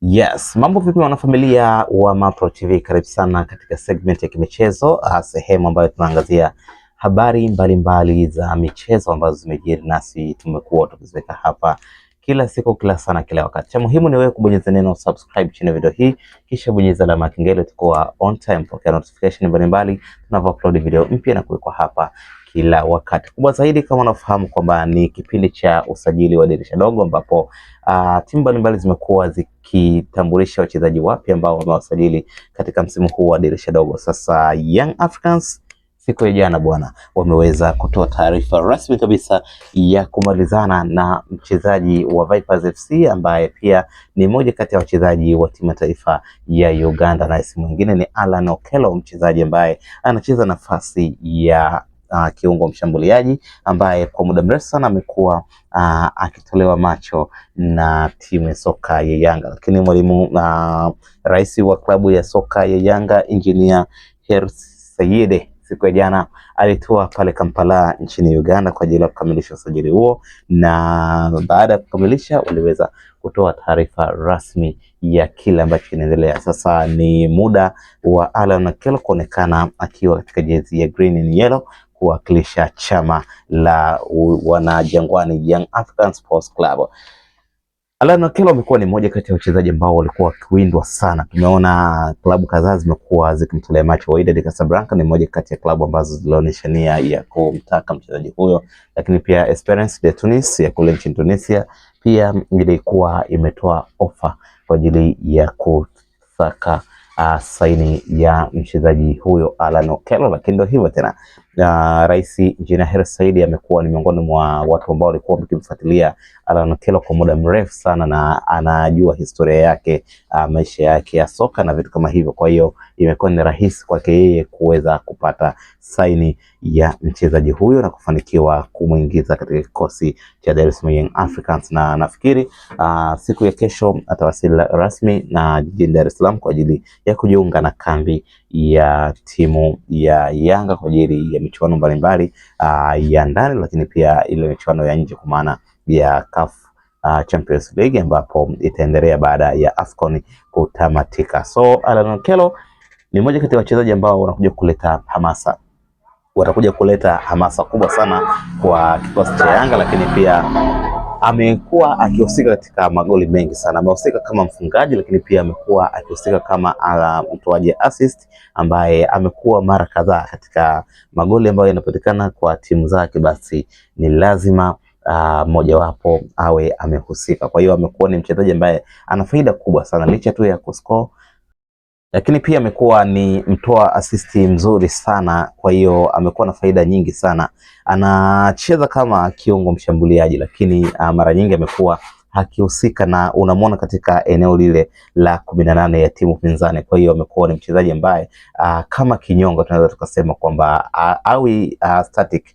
Yes, mambo vipi wanafamilia wa Mapro TV, karibu sana katika segment ya kimichezo, sehemu ambayo tunaangazia habari mbalimbali za michezo ambazo zimejiri nasi tumekuwa tukiziweka hapa kila siku, kila sana, kila wakati. Cha muhimu ni wewe kubonyeza neno subscribe chini ya video hii, kisha bonyeza alama ya kengele tukoa on time pokea notification mbalimbali tunavyo-upload video mpya na kuwekwa hapa kila wakati. Kubwa zaidi, kama unafahamu kwamba ni kipindi cha usajili wa dirisha dogo ambapo timu mbalimbali zimekuwa zikitambulisha wachezaji wapya ambao wamewasajili katika msimu huu wa dirisha dogo. Sasa Young Africans siku ya jana bwana, wameweza kutoa taarifa rasmi kabisa ya kumalizana na mchezaji wa Vipers FC ambaye pia ni mmoja kati ya wachezaji wa timu ya taifa ya Uganda, na si mwingine ni Allan Okello, mchezaji ambaye anacheza nafasi ya kiungo mshambuliaji ambaye kwa muda mrefu sana amekuwa akitolewa macho na timu ya soka ya Yanga, lakini mwalimu rais wa klabu ya soka ya Yanga Engineer Hersi Said siku ya jana alitua pale Kampala nchini Uganda kwa ajili ya kukamilisha usajili huo, na baada ya kukamilisha waliweza kutoa taarifa rasmi ya kile ambacho kinaendelea. Sasa ni muda wa Allan Okello kuonekana akiwa katika jezi ya green and yellow kuwakilisha chama la wanajangwani Young African Sports Club. Allan Okello amekuwa ni mmoja kati ya wachezaji ambao walikuwa wakiwindwa sana. Tumeona klabu kadhaa zimekuwa zikimtolea macho. Wydad Casablanca ni mmoja kati ya klabu ambazo zilionyesha nia ya kumtaka mchezaji huyo, lakini pia Esperance de Tunis ya kule nchini Tunisia pia ilikuwa imetoa ofa kwa ajili ya kusaka saini ya mchezaji huyo Allan Okello. Lakini ndio hivyo tena, Rais Engineer Hersi Said amekuwa ni miongoni mwa watu ambao walikuwa wakimfuatilia Allan Okello kwa muda mrefu sana, na anajua historia yake, maisha yake ya soka na vitu kama hivyo. Kwa hiyo imekuwa ni rahisi kwake yeye kuweza kupata saini ya mchezaji huyo na kufanikiwa kumuingiza katika kikosi cha Dar es Salaam Young Africans, na nafikiri siku ya kesho atawasili rasmi na jijini Dar es Salaam kwa ajili ya kujiunga na kambi ya timu ya Yanga kwa ajili ya michuano mbalimbali ya ndani, lakini pia ile michuano ya nje kwa maana ya CAF Champions League ambapo itaendelea baada ya AFCON kutamatika. So Allan Okello ni mmoja kati ya wachezaji ambao wanakuja kuleta hamasa, watakuja kuleta hamasa kubwa sana kwa kikosi cha Yanga, lakini pia amekuwa akihusika katika magoli mengi sana. Amehusika kama mfungaji, lakini pia amekuwa akihusika kama mtoaji assist ambaye amekuwa mara kadhaa katika magoli ambayo yanapatikana kwa timu zake, basi ni lazima mojawapo awe amehusika. Kwa hiyo amekuwa ni mchezaji ambaye ana faida kubwa sana licha tu ya kuscore, lakini pia amekuwa ni mtoa asisti mzuri sana. Kwa hiyo amekuwa na faida nyingi sana. Anacheza kama kiungo mshambuliaji, lakini mara nyingi amekuwa akihusika na unamwona katika eneo lile la 18 ya timu pinzani. Kwa hiyo amekuwa ni mchezaji ambaye kama kinyongo tunaweza tukasema kwamba awi static,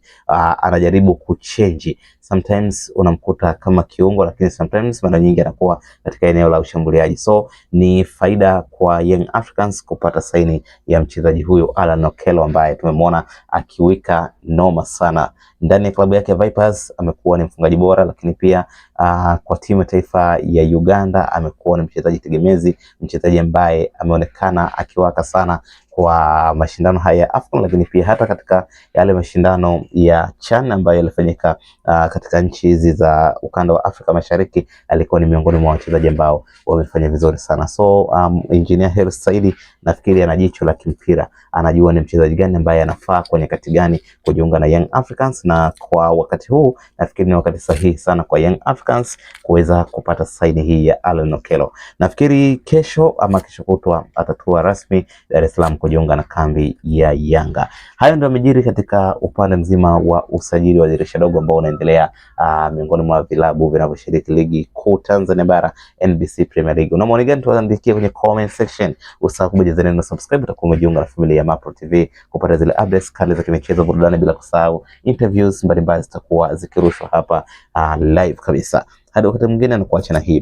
anajaribu kuchange. Sometimes unamkuta kama kiungo, lakini sometimes mara nyingi anakuwa katika eneo la ushambuliaji. So ni faida kwa Young Africans kupata saini ya mchezaji huyo Allan Okello ambaye tumemwona akiwika noma sana ndani ya klabu yake Vipers. Amekuwa ni mfungaji bora, lakini pia kwa timu ya taifa ya Uganda amekuwa ni mchezaji tegemezi, mchezaji ambaye ameonekana akiwaka sana kwa mashindano haya ya AFCON, lakini pia hata katika yale mashindano ya CHAN ambayo yalifanyika katika nchi hizi za ukanda wa Afrika Mashariki, alikuwa ni miongoni mwa wachezaji ambao wamefanya vizuri sana. So Engineer Hersi Said nafikiri ana jicho la kimpira, anajua ni mchezaji gani ambaye anafaa kwenye kati gani kujiunga na Young Africans, na kwa wakati huu nafikiri ni wakati sahihi sana kwa Young Africans kuweza kupata saini hii ya Allan Okello. Nafikiri kesho ama kesho kutwa atatua rasmi Dar es Salaam kujiunga na kambi ya Yanga. Hayo ndio yamejiri katika upande mzima wa usajili wa dirisha dogo ambao unaendelea miongoni mwa vilabu vinavyoshiriki ligi kuu Tanzania bara, NBC Premier League. Una maoni gani? Tuandikie kwenye comment section. Usahau kubonyeza neno subscribe, utakuwa umejiunga na familia ya Mapro TV kupata zile updates kali za kimichezo, burudani, bila kusahau interviews mbalimbali zitakuwa zikirushwa hapa live kabisa. Hadi wakati mwingine, na kuacha na hii